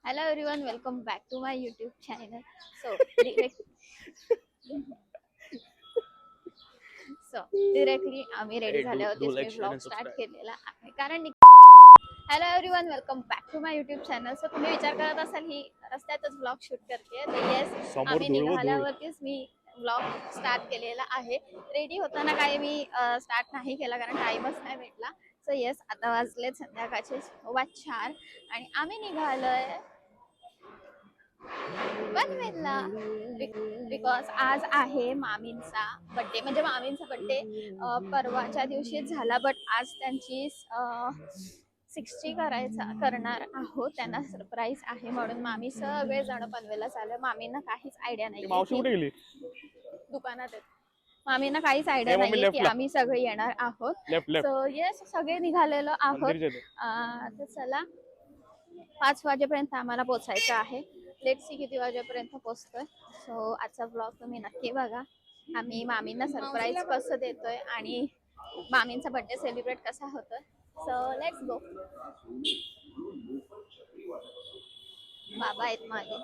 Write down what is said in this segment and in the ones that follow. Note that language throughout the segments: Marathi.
Hello everyone, welcome back to my YouTube channel. So direct, so directly आम्ही रेडी Hey, झाले do होते मी like, share blog and start subscribe. केलेला आहे कारण hello everyone welcome back to my YouTube channel. So तुम्ही विचार करत असाल ही रस्त्यातच ब्लॉग शूट करते तर येस समोर आम्ही धूळ व धूळ. निघाल्यावरतीच मी ब्लॉग स्टार्ट केलेला आहे. रेडी होताना काही मी स्टार्ट नाही केला कारण टाइमच नाही भेटला. सो येस आता वाजलेत संध्याकाळचे 4:15 आणि आम्ही निघालोय पनवेलला बिकॉज आज आहे मामींचा बड्डे. म्हणजे मामींचा बड्डे परवाच्या दिवशी झाला बट आज त्यांची 60 करणार आहोत. त्यांना सरप्राईज आहे म्हणून मामी सगळे जण पनवेलला चालले. मामींना काहीच आयडिया नाही मावशी कुठे गेली? दुकानात आहेत. मामींना काहीच आयडिया मम्मी नाहीये की लेफ्टला. आम्ही सगळे येणार आहोत. लेफ्ट सो येस सगळे निघालेलो आहोत. तर चला 5 वाजेपर्यंत आम्हाला पोहोचायचं आहे. लेट्स सी किती वाजेपर्यंत पोहोचतोय. सो आजचा ब्लॉग तुम्ही नक्की बघा. आम्ही मामींना सरप्राईज कसं देतोय आणि मामींचा बर्थडे सेलिब्रेट कसा होतोय. So let's go. बाबा आहेत मागे.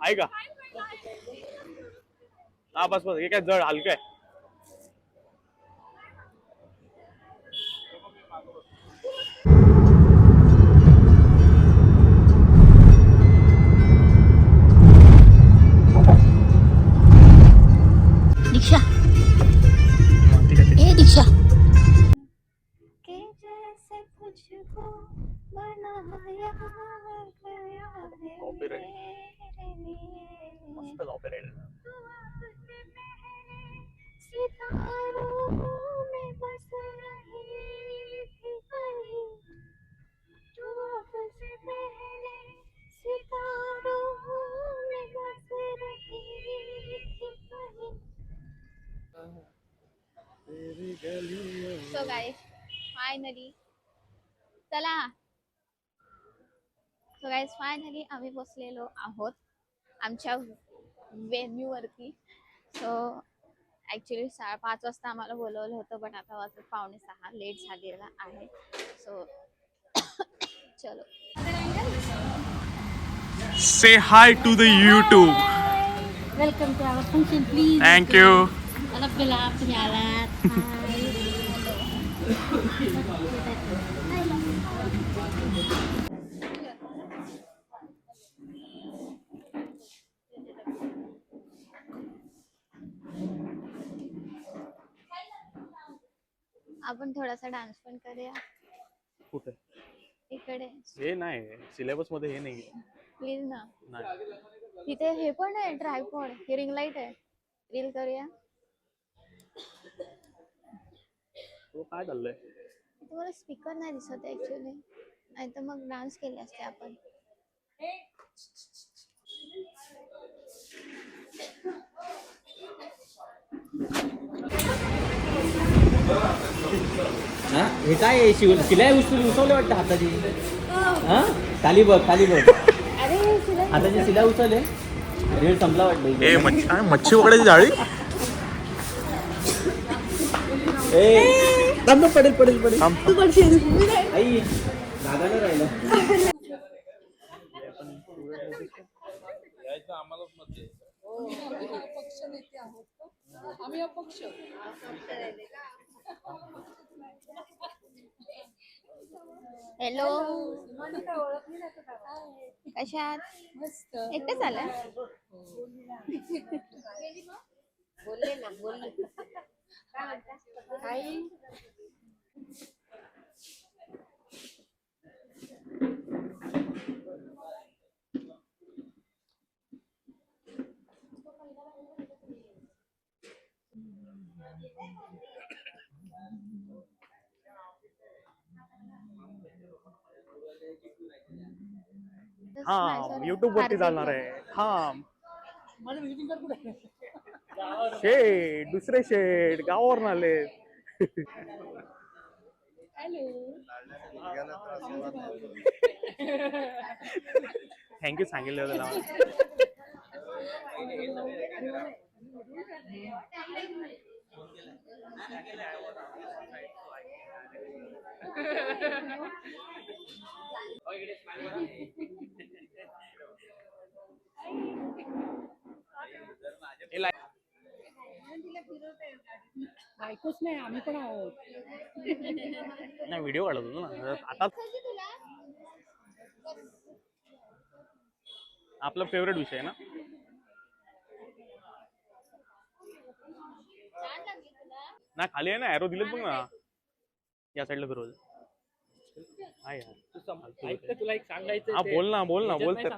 आहे का? हा बस बस. हे काय जड हलकं आहे. दीक्षा ए दीक्षा के जैसे तुझको बनाया गया है Copyright. मेरे लिए मस्त copyright. सितारों में बस रही थी कहीं तू सबसे पहले सितारों में बस रही थी कहीं. सो गाइस फायनली चला. सो गाइस फायनली आम्ही पोचलेलो आहोत आमच्या वेन्यू वरती. सो ऍक्च्युली 5:30 वाजता आम्हाला बोलवलं होतं बट आता वाजत 5:45 लेट झालेला आहे. सो चलो. Say hi to the YouTube. Welcome to our function, please. Thank you. Alam ko lang, pinyalat. आपण थोडासा डान्स पण करूया कुठे? इकडे. हे नाही सिलेबस मध्ये हे नाही. प्लीज ना. नाही. तिथे हे पण आहे ट्रायपॉड. हे रिंग लाईट आहे. रील करूया. तो काय चाललंय? तुम्हाला स्पीकर नाही दिसत ऍक्च्युली नाही तर मग डान्स केले असते आपण. हे काय शिलाई उचलले वाटतं हाताची. हा खाली बघ खाली बघ. हाताची शिलाई उचलले. रेल संपला वाटतं. ए मच्छी पकडायची जाळी. ए थांब पडेल पडेल पडेल. तू पडशील आई धागानं राहिलं. हॅलो कशात एकटेच आलाय. बोलले ना, बोलले. काही हा YouTube वरती चालणार आहे. हा शेड दुसरे शेड गावावरून आले. थँक्यू सांगितलं होतं. बायकोच नाही आम्ही पण आहोत. नाही व्हिडिओ काढत होतो ना आता. आपला फेवरेट विषय आहे ना. ना खाली आहे ना एरो दिलेत बघ ना. या साईडला फिरवलं. हा यार तुला एक सांगायचं. हा बोल ना बोल तर.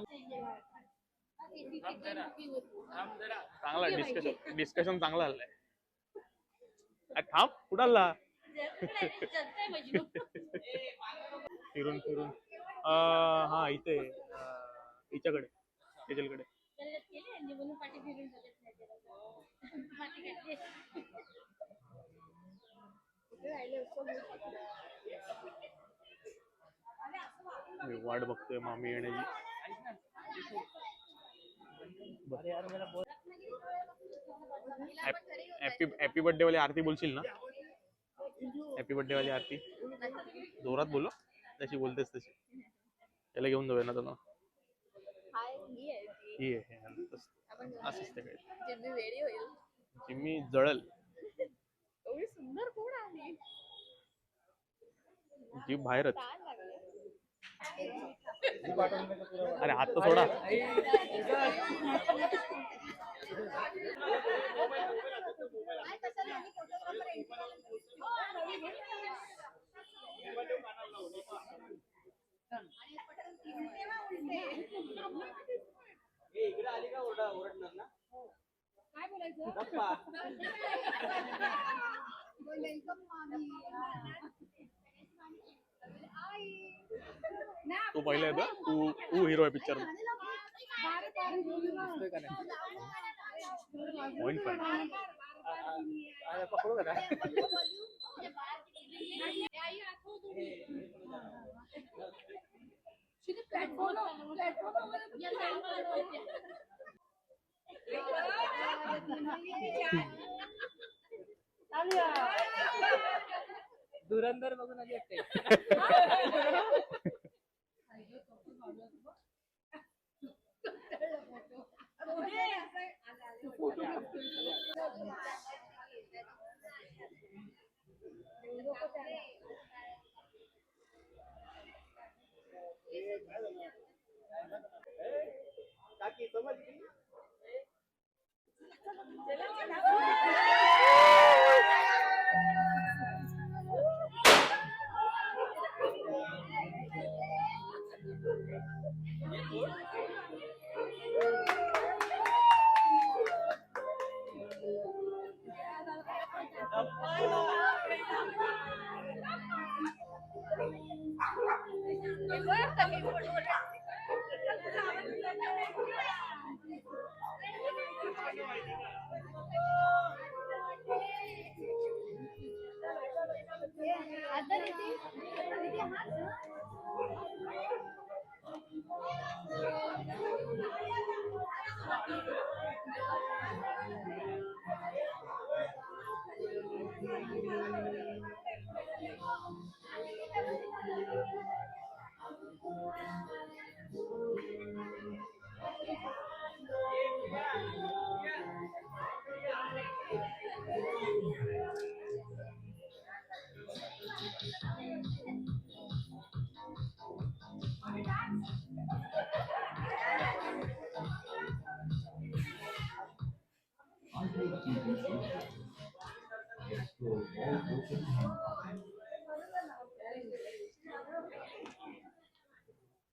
चांगला डिस्कशन चांगला झालाय. थांब कुठाला फिरून हा इथे हिच्याकडे तेजलकडे. मी वाट बघतोय मामी येण्याची. हॅपी बर्थडे वाली आरती बोलशील ना. हॅपी बर्थडे वाली आरती जोरात बोलो जशी बोलतेस तशी. त्याला घेऊन जाऊया ना तुला. ही आहे असंच ते काय जिम्मी जळल. सुंदर कोण आहे जीभ बाहेरच. अरे हात तर सोडा. इकडे आली का ओरडणार ना. काय बोलायचं? तू पहिले येतो. तू हिरो आहे पिक्चर. पकडू का. धुरंधर बघून आली वाटते. काकी समजली.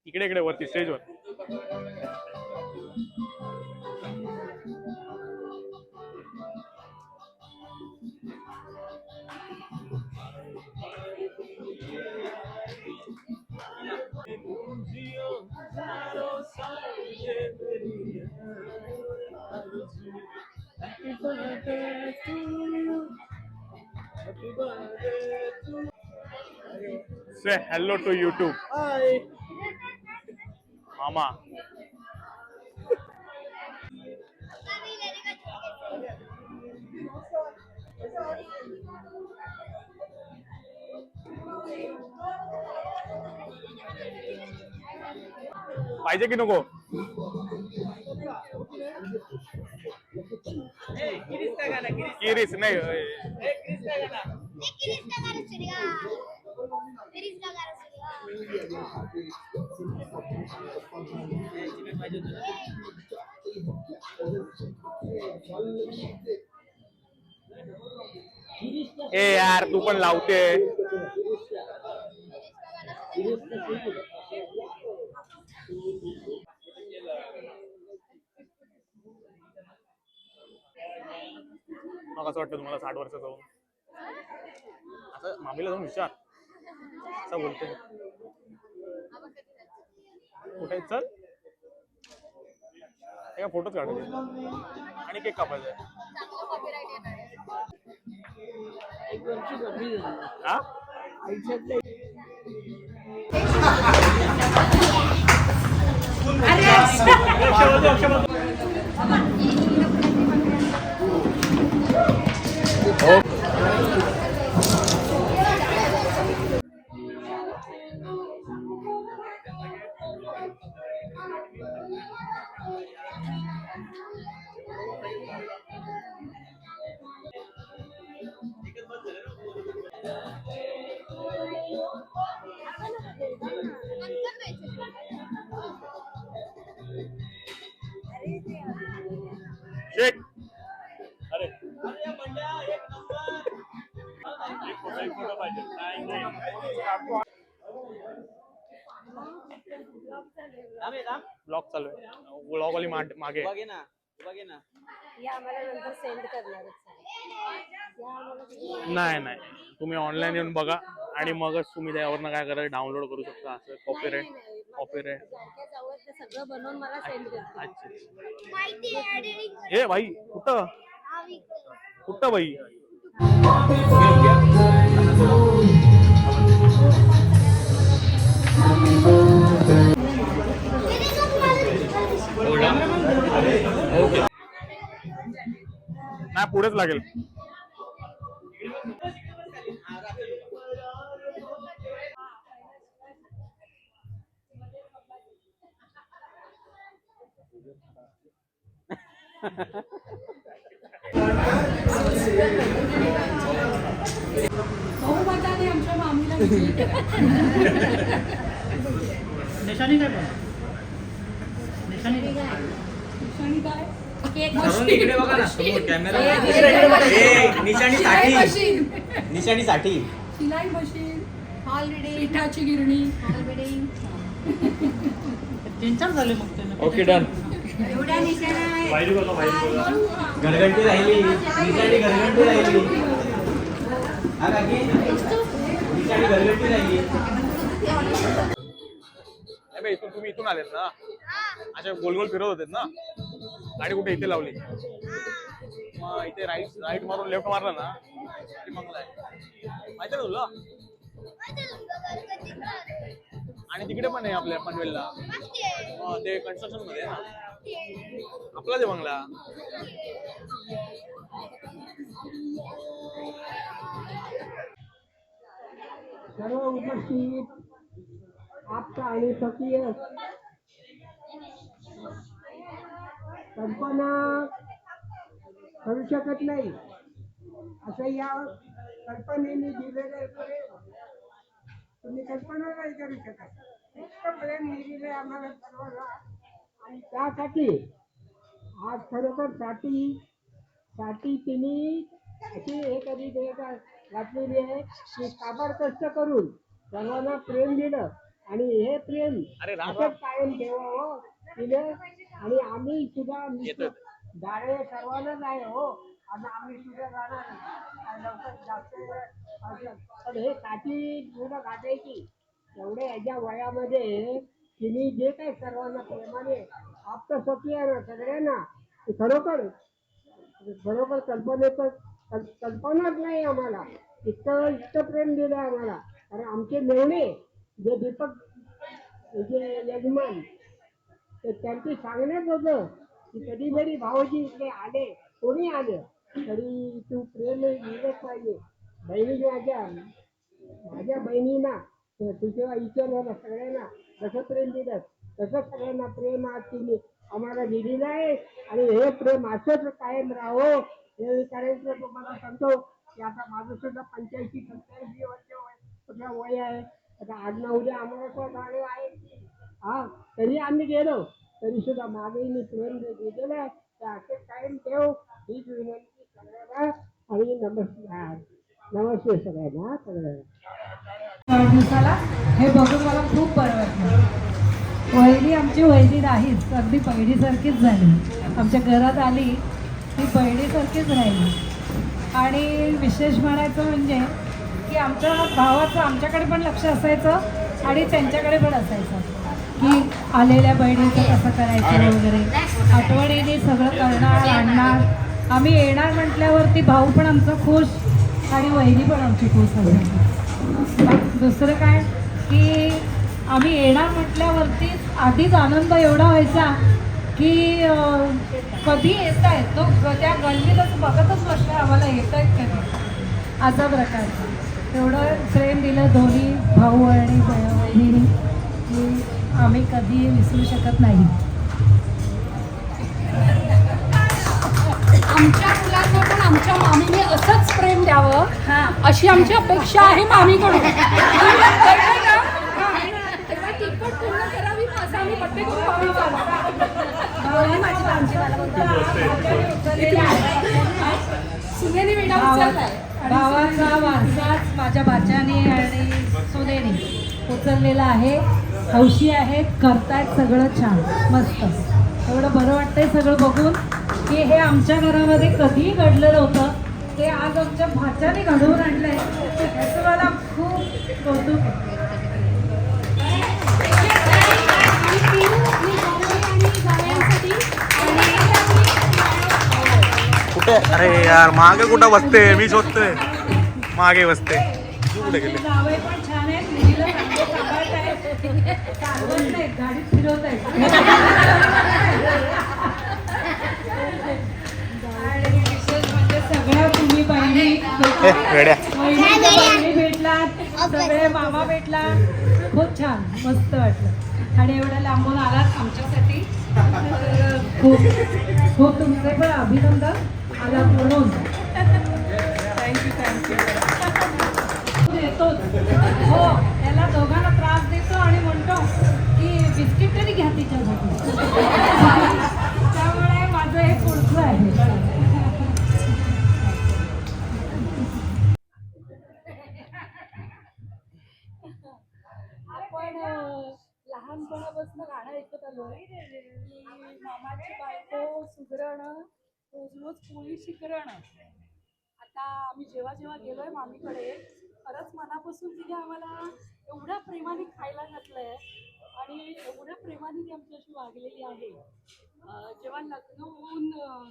इकडे इकडे वरती स्टेजवर. Say hello to YouTube. Hi. Mama. पाहिजे की नको? किरीस नाही ए यार तू पण लावते. मग असं वाटतं तुम्हाला 60 वर्षाचं होऊन? असं मामीला जाऊन विचार. असं बोलते कुठे चल एका फोटोच काढायचे आणि केक कापायचा. हा शेक. अरे ब्लॉग चालू आहे. ब्लॉग वाली मागे बघे ना बघे ना. नाही नाही तुम्ही ऑनलाईन येऊन बघा आणि मगच तुम्ही त्यावरनं काय करायचं डाउनलोड करू शकता. असं कॉपीराईट सगळं बनवून मला सेंड करते. ए भाई कुठं कुठं भाई नाही पुढेच लागेल. बहुमताने आमच्या मामीला निशाणी काय पण निशाणी काय केक इकडे बघा ना समोर कॅमेरा. निशाणीसाठी शिलाई मशीन ऑलरेडी पिठाची गिरणी ऑलरेडी 3-4 झाले मग ते. Okay done. एवढ्या निशाणा घरघंटी राहिली निशाणी घरघंटी राहिली. हा काकी निशाणी घरघंटी राहिली. इथून तुम्ही इथून आलेत ना अशा गोल गोल फिरत होते ना. गाडी कुठे इथे लावली मग इथे राईट मारून लेफ्ट मारला ना की मंगला आहे माहिती ना तुला. आणि तिकडे पण आहे आपल्या पनवेलला ते कन्स्ट्रक्शन मध्ये ना आपला ते बंगला. सर्व उपस्थित आपका आणि सकीय कल्पना करू शकत नाही असं या कल्पनेने दिलेलं प्रेम तुम्ही कल्पना नाही करू शकत. इतकं प्रेम दिलेलं आहे आम्हाला सर्वांना आणि त्यासाठी आज खरोखर साठी तिने अशी हे कधी घातलेली आहे की काबाड कष्ट करून सर्वांना प्रेम दिलं आणि हे प्रेम असंच कायम ठेवावं तिने. आणि आम्ही सुद्धा जाणे सर्वांनाच आहे हो आणि आम्ही सुद्धा जाणार लवकर जास्त. पण हे साठी मुलं गाठायची एवढ्या ह्याच्या वयामध्ये तिने जे काही सर्वांना प्रेमाने आपलं सखी आहे ना सगळ्यांना खरोखर कल्पनाच नाही आम्हाला. इतकं प्रेम दिलं आम्हाला. कारण आमचे मेवणे जे दीपक जे यजमान तर त्यांची सांगण्यात होतं की कधी जरी भाऊजी इकडे आले कोणी आलं तरी तू प्रेम दिलंच पाहिजे. माझ्या बहिणींना तुझ्या विचार झाला सगळ्यांना कसं प्रेम दिलं तसं सगळ्यांना प्रेम आज तिने आम्हाला दिलेलं आहे आणि हे प्रेम असंच कायम राहो हे विचारायचं तुम्हाला सांगतो की आता माझं सुद्धा 85-87 वर्ष वय आहे. आता आज ना उद्या आम्हाला सुद्धा जाणीव आहे हा तरी आम्ही गेलो तरी सुद्धा मागेही प्रेम दिलेलं आहे ते असे कायम ठेव हीच विनंती सगळ्यांना आणि नमस्कार नमस्ते सगळ्यांना सगळ्यांना वाढदिवसाला हे बघून मला खूप बरं वाटलं. वहिनी आमची वहिनी नाहीच, अगदी बहिणीसारखीच झाली. आमच्या घरात आली ती बहिणीसारखीच राहिली. आणि विशेष म्हणायचं म्हणजे की आमच्या भावाचं आमच्याकडे पण लक्ष असायचं आणि त्यांच्याकडे पण असायचं की आलेल्या बहिणीचं कसं करायचं वगैरे आठवणीने सगळं करणार आणणार. आम्ही येणार म्हटल्यावरती भाऊ पण आमचा खुश आणि वहिनी पण आमची खुश असायची. दुसरं काय की आम्ही येणार म्हटल्यावरती आधीच आनंद एवढा व्हायचा की कधी येत आहेत तो त्या गल्लीलाच बघतच बसलं आम्हाला येत आहेत कधी असा प्रकार. एवढं प्रेम दिलं दोन्ही भाऊ आणि बहिणीने की आम्ही कधी विसरू शकत नाही. आमच्या मुलांना पण आमच्या मामीने असंच प्रेम द्यावं अशी आमची अपेक्षा आहे मामीकडून. तिखट पूर्ण करावी असं आम्ही प्रत्येक सुनेने वेळा उचललाय. भावाचा वारसाच माझ्या बाच्याने आणि सुनेने उचललेला आहे. हौशी आहेत, करतायत सगळं छान मस्त. एवढं बरं वाटतंय सगळं बघून की हे आमच्या घरामध्ये कधीही घडलं नव्हतं ते आज आमच्या भाच्याने घडवून आणलंय. याचं मला खूप कौतुक आहे. कुठे अरे यार मागे कुठं बसते मी शोधतोय मागे बसते तू कुठे गेले. जावई पण छान आहेत, मुलीला चांगलं सांभाळतायत, चालवत नाहीत, गाडीत फिरवतायत. आणि विशेष म्हणजे सगळ्या तुम्ही बहिणी बहिणी भेटलात, सगळे मामा भेटला, खूप छान मस्त वाटलं. आणि एवढ्या लांबून आलात आमच्यासाठी तर खूप खूप तुमचे पण अभिनंदन आला म्हणून. थँक्यू देतोच हो. याला दोघांना त्रास देतो आणि म्हणतो की बिस्किट तरी घ्या तिच्यासाठी. त्यामुळे माझं हे पुढचं आहे. आपण लहानपणापासून गाणं ऐकत आलोय की मामाची बायको सुगरण रोज रोज पोळी शिकरण. आता आम्ही जेव्हा जेव्हा गेलोय मामीकडे खरंच मनापासून तिने आम्हाला एवढ्या प्रेमाने खायला घातलंय आणि एवढ्या प्रेमाने ती आमच्याशी वागलेली आहे. जेव्हा लग्न होऊन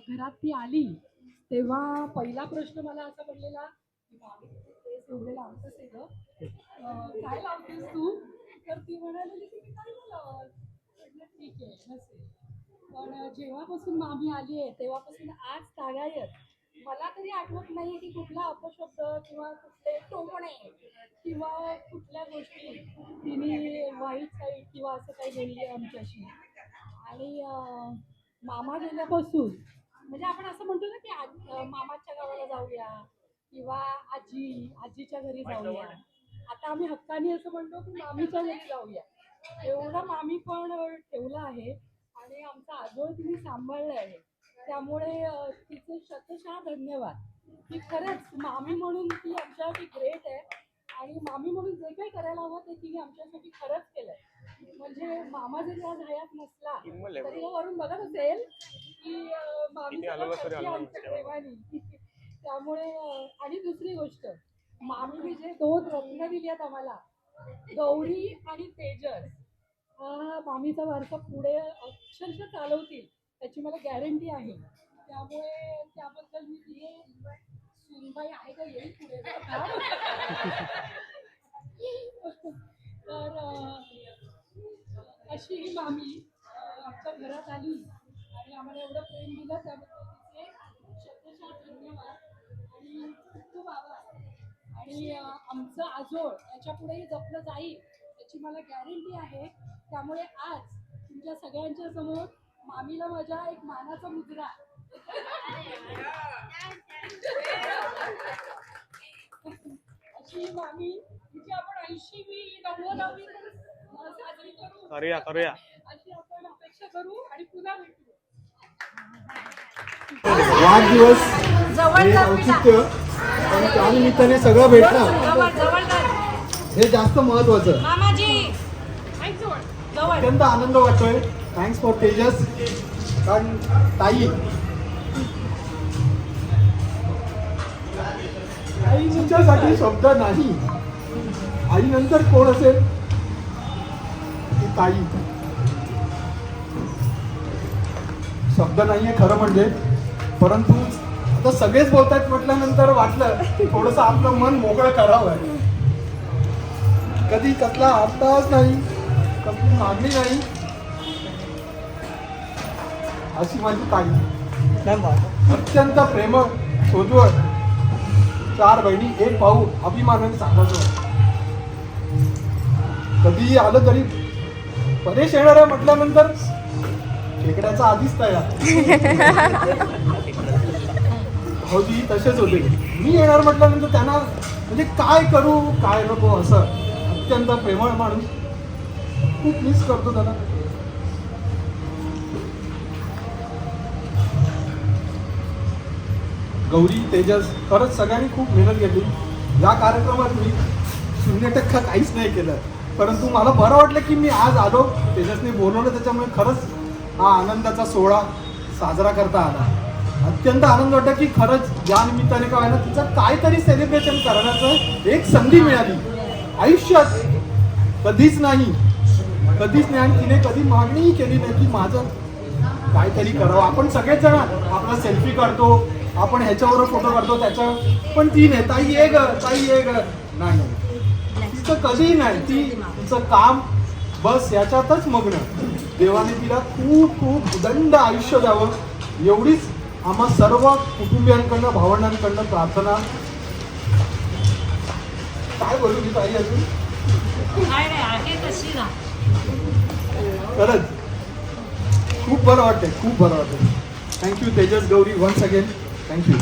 घरात ती आली तेव्हा पहिला प्रश्न मला असा पडलेला की मामी तेच एवढे लावतच आहे ग, काय लावतेस तू. तर ती म्हणाली की मी काय लावत. म्हटलं ठीक आहे नसेल. पण जेव्हापासून मामी आली आहे तेव्हापासून आज तागायत मला तरी आठवत नाही की कुठला अपशब्द किंवा कुठले टोमणे किंवा कुठल्या गोष्टी तिने वाईट साईड किंवा असं काही बोलली आहे आमच्याशी. आणि मामा गेल्यापासून म्हणजे आपण असं म्हणतो ना की मामाच्या गावाला जाऊया किंवा आजीच्या घरी जाऊया. आता आम्ही हक्काने असं म्हणतो की मामीच्या घरी जाऊया. एवढा मामी पण ठेवला आहे आणि आमचा आजोळ तिने सांभाळला आहे. त्यामुळे तिचे शतशः धन्यवाद की खरंच मामी म्हणून ती आमच्यासाठी ग्रेट आहे. आणि मामी म्हणून जे काही करायला हवं ते तिने आमच्यासाठी खरंच केलंय. म्हणजे मामा जरी आज हयात नसला तरी वरून बघत असेल की मामी आमच्या प्रेमाने. त्यामुळे आणि दुसरी गोष्ट मामीने जे 2 रत्न दिली आहेत आम्हाला गौरी आणि तेजस हा मामीचा वारसा पुढे अक्षरशः चालवतील त्याची मला गॅरंटी आहे. त्यामुळे त्याबद्दल मी तिथे सुनबाई आहे का येईल पुढे तर अशी ही मामी आमच्या घरात आली आणि आम्हाला एवढं प्रेम दिलं त्याबद्दल तिचे शतशः धन्यवाद आणि खूप आभार. आणि आमचं आजोळ याच्या पुढेही जपलं जाईल याची मला गॅरंटी आहे. त्यामुळे आज तुमच्या सगळ्यांच्या समोर मामीला माझ्या एक मानाचा मुद्रा. अशी मामी तिची आपण 80वी 90वी साजरी करू, करूया अशी आपण अपेक्षा करू आणि पुन्हा भेटू. वाढदिवस हे औचित्य आणि त्यानिमित्ताने सगळं भेटणं हे जास्त महत्वाचं. अत्यंत आनंद वाटतोय. Thanks for Tejas. कारण ताई तिच्यासाठी शब्द नाही. आई नंतर कोण असेल ती ताई. शब्द नाहीये खरं म्हणजे, परंतु आता सगळेच बोलतायत म्हटल्यानंतर वाटलं थोडस आपलं मन मोकळं करावं. कधी कसला अर्थच नाही, कसली मागणी नाही, अशी माझी ताई. अत्यंत प्रेमळ, सोजवळ, 4 बहिणी 1 भाऊ, अभिमानाने सांगायचं. कधी आलं तरी परेश येणार आहे म्हटल्यानंतर खेकड्याचा आधीच तयार. भाऊजी तसेच होते. मी येणार म्हटल्यानंतर त्यांना म्हणजे काय करू काय नको असं. अत्यंत प्रेमळ माणूस. खूप मिस करतो त्याला. गौरी, तेजस खरंच सगळ्यांनी खूप मेहनत घेतली. या कार्यक्रमात मी 0% काहीच नाही केलं, परंतु मला बरं वाटलं की मी आज आलो. तेजसने बोलवलं त्याच्यामुळे खरंच हा आनंदाचा सोहळा साजरा करता आला. अत्यंत आनंद वाटतं की खरंच या निमित्ताने काय ना तिचं काहीतरी सेलिब्रेशन करण्याचं एक संधी मिळाली. आयुष्यात कधीच नाही आणि तिने कधी मागणीही केली नाही की माझं काहीतरी करावं. आपण सगळेच जण आपला सेल्फी काढतो, आपण ह्याच्यावर फोटो काढतो त्याच्या, पण ती नाही ताई ये ग ताई ये ग, नाही तिचं कधीही नाही. तिचं काम बस याच्यातच मग्न. देवाने तिला खूप खूप उदंड आयुष्य द्यावं एवढीच आम्हा सर्व कुटुंबियांकडनं भावंडांकडनं प्रार्थना. काय बोलू मी ताई अजून. खरंच खूप बरं वाटतंय, खूप बरं वाटतंय. Thank you Tejas, Gauri, once again thank you.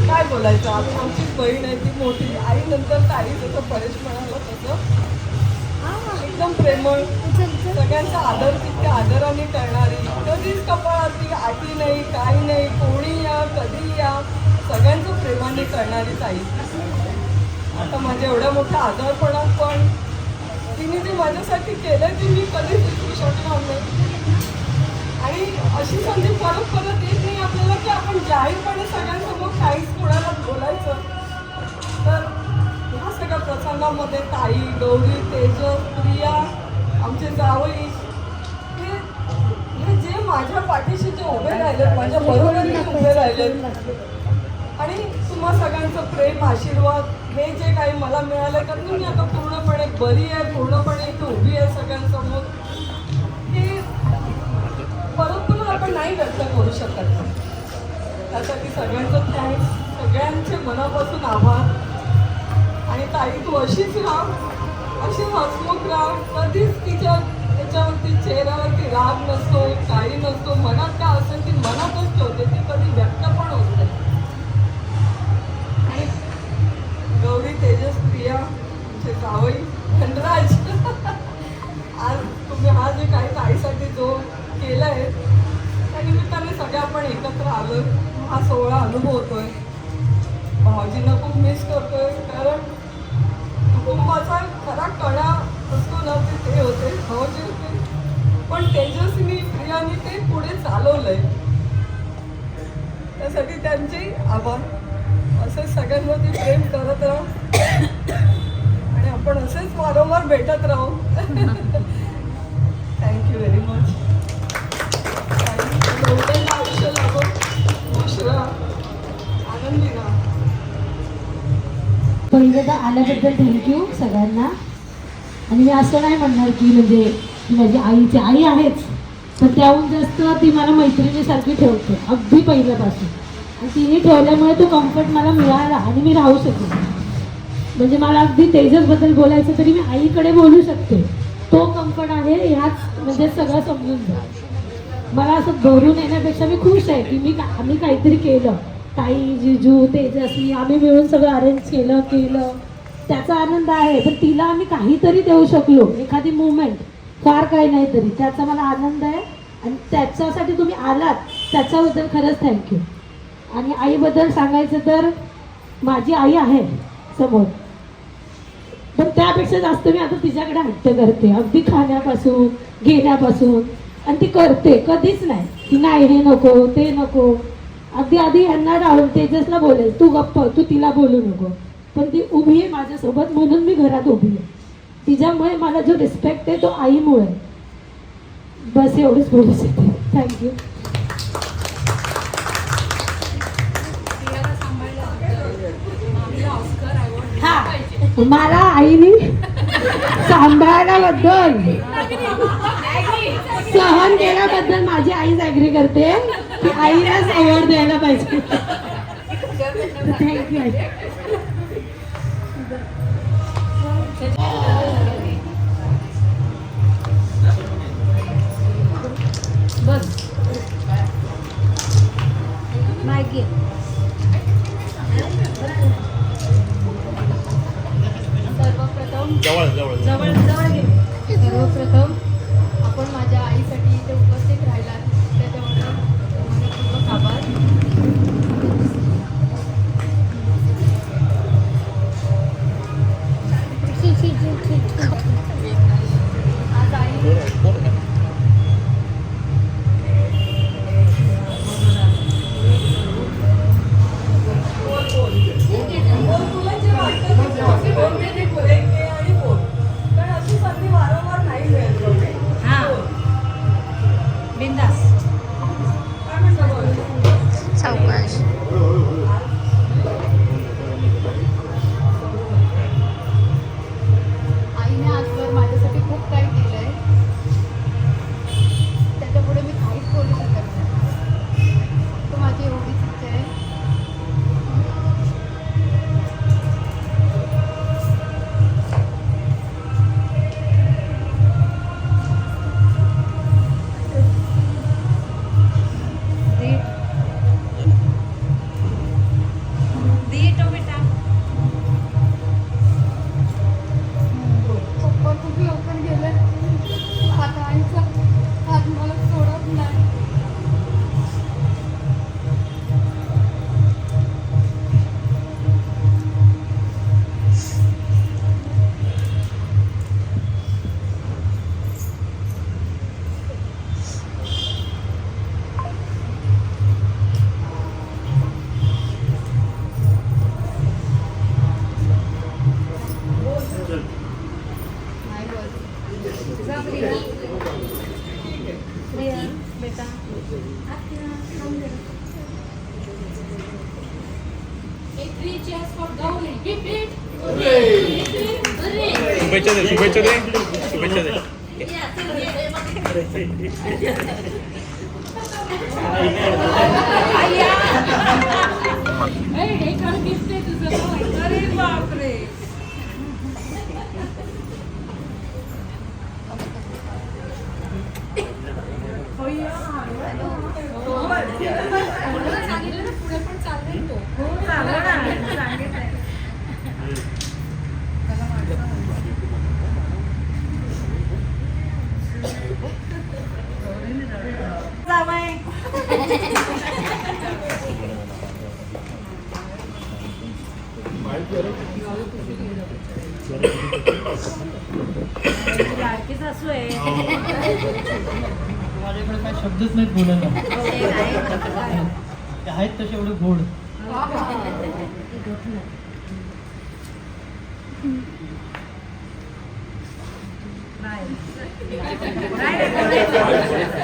काय बोलायचं. आता आमची बहीण आहे ती मोठी आई नंतर ताई, जसं परेश म्हणाला तसं एकदम प्रेमळ, सगळ्यांचा आदर तितक्या आदराने करणारी, कधीच कपाळातली आटी नाही काही नाही, कोणी या कधी या, सगळ्यांचं प्रेमाने करणारी ताई. आता माझ्या एवढ्या मोठ्या आजारपणात पण तिने जे माझ्यासाठी केलं ते मी कधीच विसरू शकणार नाही. आणि अशी संधी परत येत नाही आपल्याला की आपण जाहीरपणे सगळ्यांसमोर काहीच कोणाला बोलायचं. तर ह्या सगळ्या प्रसंगामध्ये ताई, गौरी, तेजस, प्रिया, आमचे जावई हे जे माझ्या पाठीशी जे उभे राहिलेत, माझ्या बरोबरीने उभे राहिलेत आणि तुम्हा सगळ्यांचं प्रेम, आशीर्वाद हे जे काही मला मिळालं तर मी आता पूर्णपणे बरी आहे, पूर्णपणे इथे उभी आहे सगळ्यांसमोर. हे परत आपण नाही व्यक्त करू शकत. त्यासाठी सगळ्यांचं थँक्स, सगळ्यांचे मनापासून आभार. आणि ताई तू अशीच राहा, अशी हसमुख राहा. कधीच त्याच्यावरती चेहऱ्यावरती राग नसतो, काही नसतो. मनात काय असेल ती मनातच ठेवते, ती कधी व्यक्त पण होत नाही. आणि गौरी, तेजस, प्रिया, आमचे जावई धनराज, आज तुम्ही हा जे काही ताईसाठी जो केलं आहे त्या निमित्ताने सगळे आपण एकत्र आलो. हा सोहळा अनुभवतोय. भाऊजींना खूप मिस करतोय, कारण कुटुंबाचा खरा कणा असतो ना ते होते, भाऊजी होते. पण तेजस्वी, प्रियाने ते पुढे चालवलंय, त्यासाठी त्यांचे आभार. असे सगळ्यांमध्ये प्रेम करत राहू आणि आपण असेच वारंवार भेटत राहू. Thank you very much. आयुष्य लागो, खुश राहा, आनंदी राहा. पहिल्यांदा आल्याबद्दल थँक्यू सगळ्यांना. आणि मी असं नाही म्हणणार की म्हणजे ती माझी आईची आई आहेच, पण त्याहून जास्त ती मला मैत्रिणीसारखी ठेवते अगदी पहिल्यापासून. आणि तिने ठेवल्यामुळे तो कम्फर्ट मला मिळाला आणि मी राहू शकले. म्हणजे मला अगदी तेजसबद्दल बोलायचं तरी मी आईकडे बोलू शकते. तो कम्फर्ट आहे ह्याच म्हणजे सगळं समजून जा. मला असं भरून येण्यापेक्षा मी खुश आहे की आम्ही काहीतरी केलं. ताई, जिजू, तेजस्वी आम्ही मिळून सगळं अरेंज केलं त्याचा आनंद आहे. पण तिला आम्ही काहीतरी देऊ शकलो, एखादी मुवमेंट, फार काही नाही तरी त्याचा मला आनंद आहे. आणि त्याच्यासाठी तुम्ही आलात त्याच्याबद्दल खरंच थँक्यू. आणि आईबद्दल सांगायचं तर माझी आई आहे समोर, पण त्यापेक्षा जास्त मी आता तिच्याकडे हट्ट करते, अगदी खाण्यापासून घेण्यापासून. आणि ती करते, कधीच नाही की नाही हे नको ते नको. अगदी आधी यांना डाळून तेजसला बोलेल तू गप्प, तू तिला बोलू नको, पण ती उभी आहे माझ्यासोबत म्हणून मी घरात उभी आहे. तिच्यामुळे मला जो रिस्पेक्ट आहे तो आईमुळे. बस एवढंच बोलू शकते. थँक्यू. हा, मला आईने सांभाळण्याबद्दल, सहन केल्याबद्दल माझी आईच ॲग्री करते की आईलाच अवॉर्ड द्यायला पाहिजे. थँक्यू आई. बस माहिती सर्वप्रथम आपण माझ्या आईसाठी इथे उपस्थित राहिलात त्याच्याबद्दल मनपूर्वक आभार. आज आई सावकाश. आईने आजवर माझ्यासाठी खूप काही केलंय, त्याच्यापुढे मी काहीच बोलू शकत नाही. तो माझी एवढीच इच्छा आहे. पप्पा खूप लवकर गेले, आता आईचा हात मला सोडत नाही. नाही बेटा शुभेच्छा दे, शुभेच्छा दे, शुभेच्छा दे. हे काय गिफ्ट आहे तुझं? अरे बापरे. सांगितलं ना पुढे पण चाललंय तो. लाडकी सासू आहे. माझ्याकडे काय शब्दच नाहीत बोलायला. ते आहेत तसे एवढे गोड.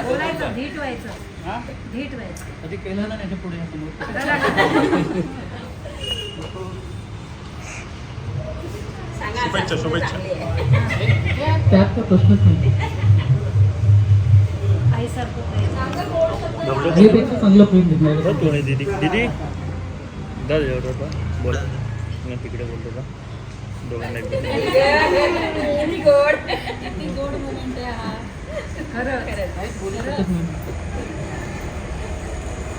बोलायचं, धीट व्हायचं, धीट व्हायचं. कधी केलं ना त्याच्या पुढे. शुभेच्छा, शुभेच्छा. त्यात तर प्रश्नच नाही. आईपेक्षा चांगलं प्रेम घेतलं. दीदी दीदी बोला, तिकडे बोलतो का? दोघांना एकदम. Very good. किती गोड moment आहे हा.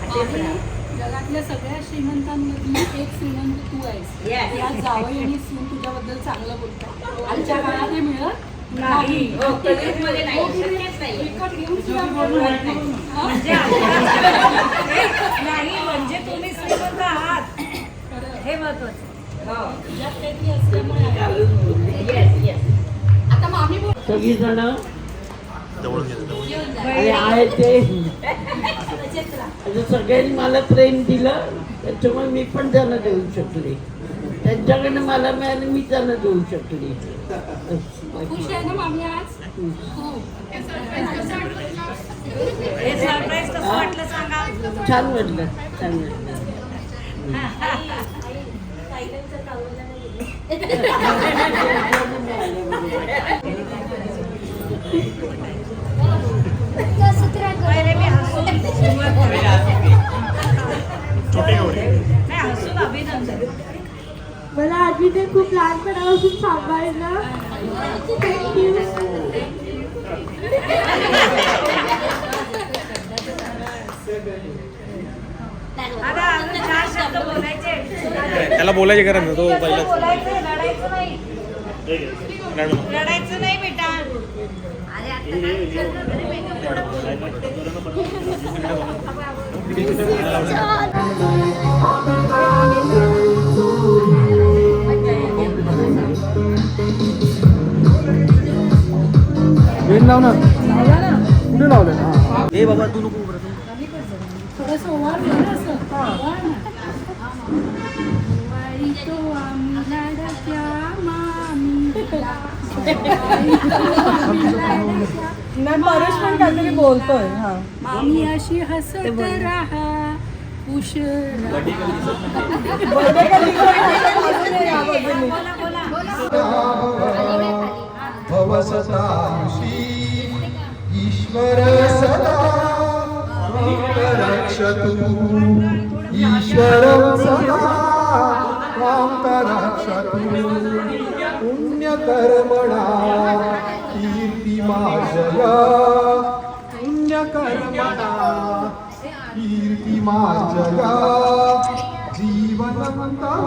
आणि जगातल्या सगळ्या श्रीमंतांमधली एक श्रीमंत तू आहेस. या जावई आणि सून तुझ्याबद्दल चांगलं बोलतात. आजच्या काळात हे मिळत नाही. विकत घेऊन सुद्धा बोलणार नाही. नाही म्हणजे तुम्ही श्रीमंत आहात हे महत्वाचं. तुझ्यात काहीतरी असल्यामुळे आता मामी बोल. सगळी जण जवळून घेतो जवळून. आहे ते आता सगळ्यांनी मला प्रेम दिलं त्याच्यामुळे मी पण त्यांना देऊ शकले. त्यांच्याकडनं मला मिळालं मी त्यांना देऊ शकले. खुश आहे ना मामी आज? हे सरप्राईज कसं वाटलं सांगा. छान वाटलं छान वाटलं. पहिले मी हसून सुरुवात करेन. छोटी गौरी. नाही हसून अभिनंदन. मला आजीने खूप लहानपणापासून सांभाळलं. थँक्यू. आता अजून 4 शब्द बोलायचे. त्याला बोलायची गरज नाही, तो पहिला बोलायचं रडायचं नाही. रडू. रडायचं नाही बेटा. वेळ लाव ना कुठे लावलं ना. ए बाबा तू नको उभं राहा. थोडंसं ओवाळ कर असं. ओवाळ ना. वाई तो आम्ही लाडक्या मामीला. परेश पण काहीतरी बोलतोय. हा मामी अशी हसत राहा खुश भवसतांशी ईश्वर सदा रक्षतु ईश्वरं सदा रक्षतु पुण्यकर्मणा कीर्तिमार्जया पुण्यकर्मणा कीर्तिमार्जया जीवनमन्तः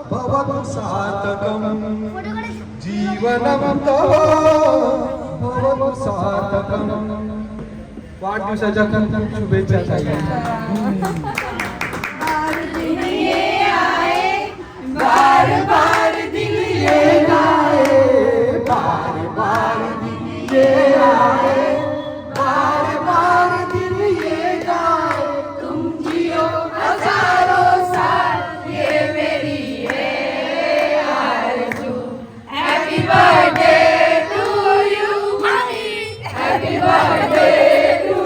भवतु सार्थकम् जीवनं तव भवतु सार्थकम्. वाढदिवसाच्या शुभेच्छा ताई. बार बार दिल ये गाए बार बार दिल ये आए बार बार दिल ये गाए तुम जियो हजारों साल ये मेरी है आरज़ू. Happy birthday to you Mahi happy birthday to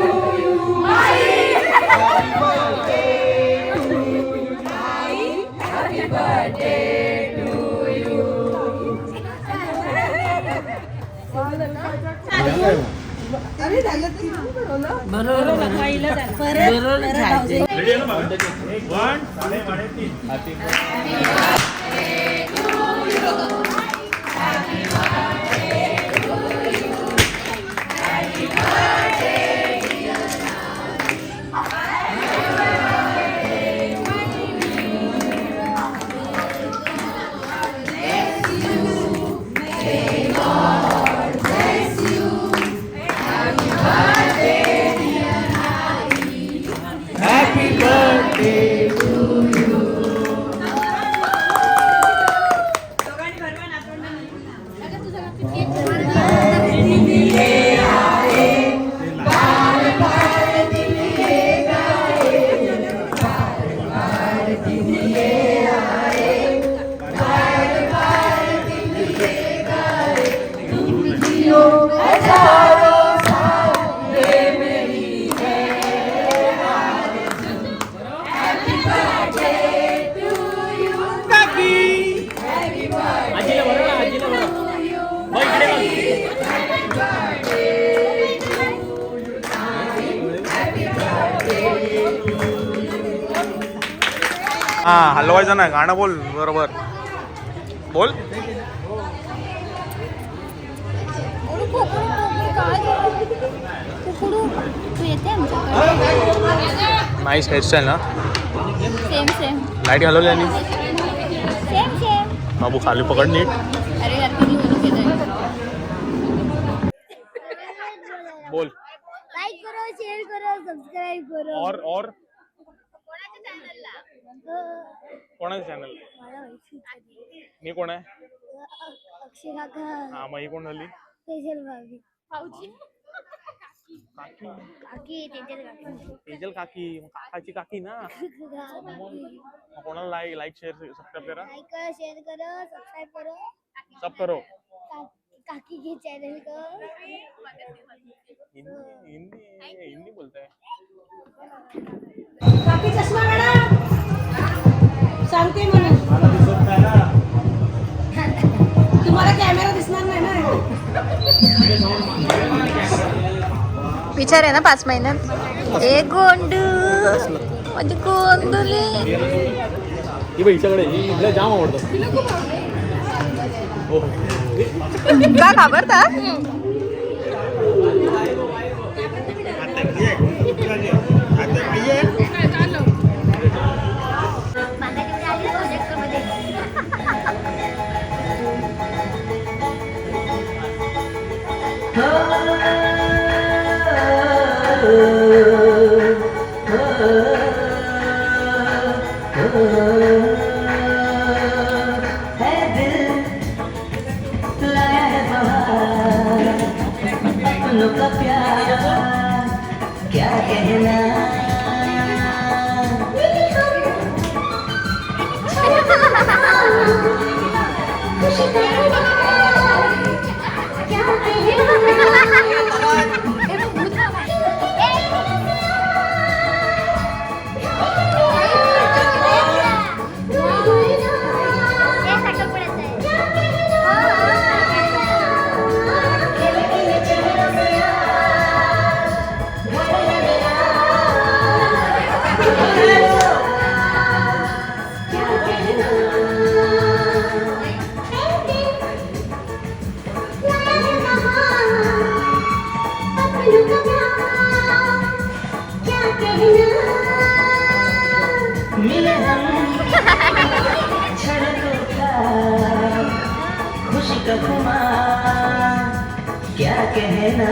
you Mahi happy birthday to you Mahi happy birthday to you. Ready आहे ना बाबा? 1 आजीला बरोबर आजीला बरोबर. हा हलवायचं ना, गाणं बोल बरोबर बोल. नाईस हेअरस्टाईल ना. सेम सेम लाईट घालवली आणि सेम सेम. बाबू खाली पकड नीट. अरे यार किती बोलू केलंय. बोल. लाईक करो, शेअर करो, सबस्क्राईब करो. और कोणाच्या चॅनलला? कोणाचं चॅनल? मला माहिती आहे. मी कोण आहे? अक्षय काका, हा मग ही कोण झाली? तेजल भाभी, भाऊजी. काकी. काकी, तेजल काकी. तेजल काकी, मग काकाची काकी ना. मग कोणाला लाईक शेअर सबस्क्राईब करा. लाइक करो, शेयर करो, सब्सक्राइब करो. सब करो. काकी के चैनल को. हिंदी बोलताय. काकी चष्मा काढा. सांगते म्हणून तुम्हाला कॅमेरा दिसणार नाही ना. विचार आहे ना 5 महिन्यात. ए गोंडू म्हणजे गोंडुले. ही बाई हिच्याकडे हिला जाम आवडतं. का घाबरतात? क्या कहना खुशी का खुमार क्या कहना.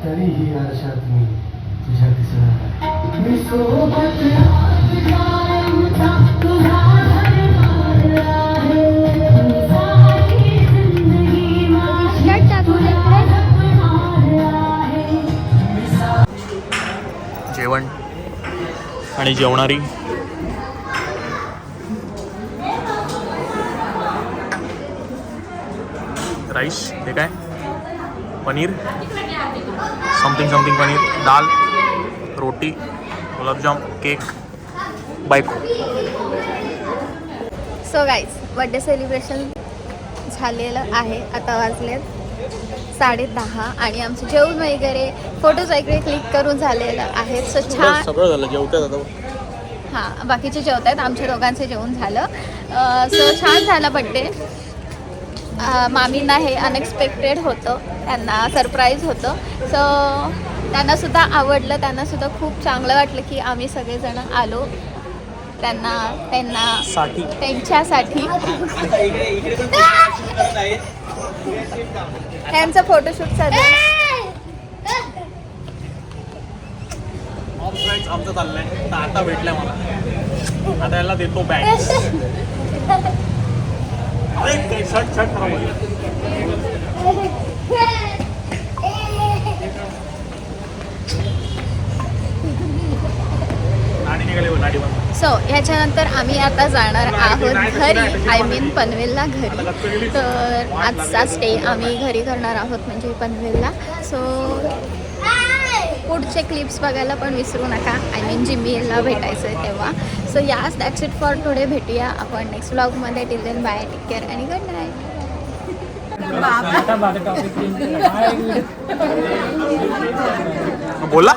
तरीही आरशात मी तुझ्या दिसणार. मी सोबत जेवण आणि जेवणारी राईस. हे काय? पनीर समथिंग समथिंग पनीर, दाल, रोटी, गुलाबजाम, cake, bike. So guys birthday celebration झालेलं आहे. आता वाजलेत 10:30 आणि आमचं जेवण वगैरे फोटोज वगैरे क्लिक करून झालेलं आहे. सो छान सगळं झालं. जेवतात आता. हां बाकीचे जेवत आहेत. आमच्या दोघांचं जेवण झालं. सो छान झाला बड्डे. मामींना हे अनएक्सपेक्टेड होतं, त्यांना सरप्राईज होतं. सो त्यांनासुद्धा आवडलं, त्यांनासुद्धा खूप चांगलं वाटलं की आम्ही सगळेजण आलो त्यांच्यासाठी. त्यांचं फोटोशूट चालू आहे. आमचं चाललंय. आता भेटलंय मला. आता याला देतो बॅग. शर्ट खराब होईल. नाडी निघाली बघ, नाडी बघ. सो ह्याच्यानंतर आम्ही आता जाणार आहोत घरी, आय मीन पनवेलला घरी. तर आजचा स्टे आम्ही घरी करणार आहोत, म्हणजे पनवेलला. सो पुढचे क्लिप्स बघायला पण विसरू नका, आय मीन जिम्मीला भेटायचं आहे तेव्हा. सो यास दॅट्स इट फॉर टुडे. भेटूया आपण नेक्स्ट व्लॉगमध्ये. Till then bye, take care आणि गुड नाईट. बोला.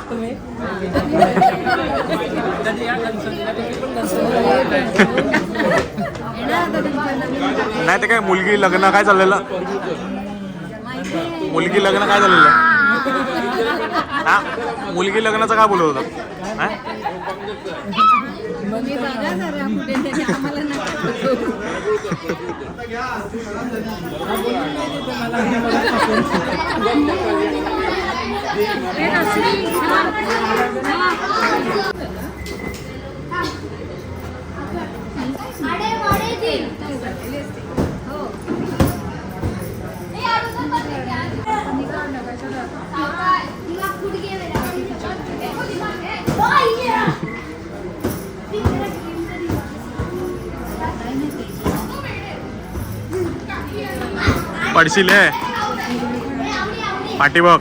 नाही ते काय मुलगी लग्न काय चाललेलं, मुलगी लग्न काय झालेलं हा, मुलगी लग्नाचं काय बोलत होता. पडशील आहे पाठी बघ.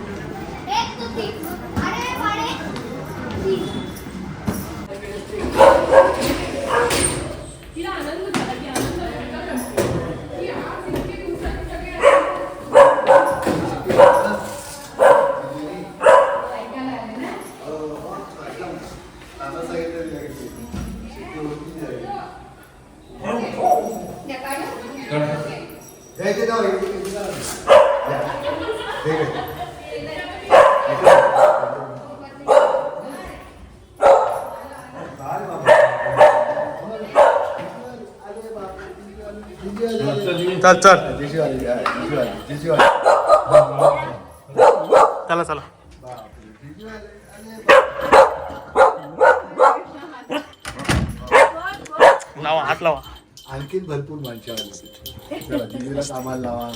चल चला चला. लावा, हात लावा. आणखीन भरपूर माणसं आली. चला, दिदीला कामाला लावा.